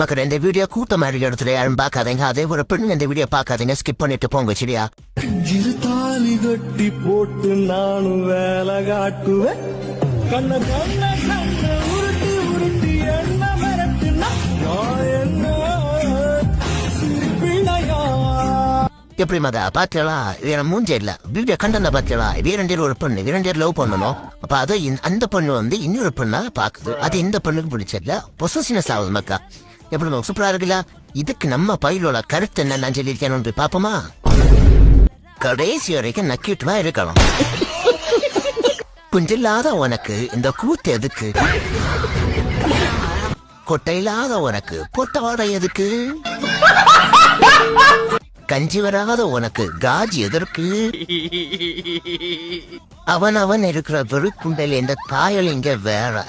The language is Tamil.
மக்கள் இந்த வீடியோ கூட்ட மாதிரி இடத்துல யாரும் பார்க்காதீங்க. அதே ஒரு பெண்ணு இந்த வீடியோ பார்க்காதீங்க, ஸ்கிப் பண்ணிட்டு போங்க சரியா. இரு தாலி கட்டி போட்டு நானும் வேலை காட்டுவேன். கண்ண கண்ண கண்ண உருட்டி உருட்டி என்ன மிரட்டுனா நான் என்ன பிள்ளையா? எப்படி மதா பாத்தியலா? வேற மூஞ்சே இல்ல. வீடியோ கண்டன பாத்தியலா? வீரண்டியர் ஒரு பொண்ணு வீரண்டியர் லவ் பண்ணணும். அப்ப அது அந்த பொண்ணு வந்து இன்னொரு பொண்ணா பாக்குது. அது இந்த பொண்ணுக்கு பிடிச்சதுல பொசசினஸ் ஆகுது மக்கா. எப்படி சூப்பரா இருக்குல்ல? இதுக்கு நம்ம பயிலோட கருத்து என்ன நான் சொல்லியிருக்கேன் போய் பாப்போமா? கடைசி வரைக்கும் நக்கிட்டுவா இருக்கணும். குஞ்சில்லாத உனக்கு இந்த கூத்து எதுக்கு? கொட்டையில்லாத உனக்கு பொட்டவாடை எதுக்கு? கஞ்சி வராத உனக்கு காஜி எதற்கு? அவன் இருக்கிற வெறுக்குண்டல் இந்த தாயல் இங்க வேற.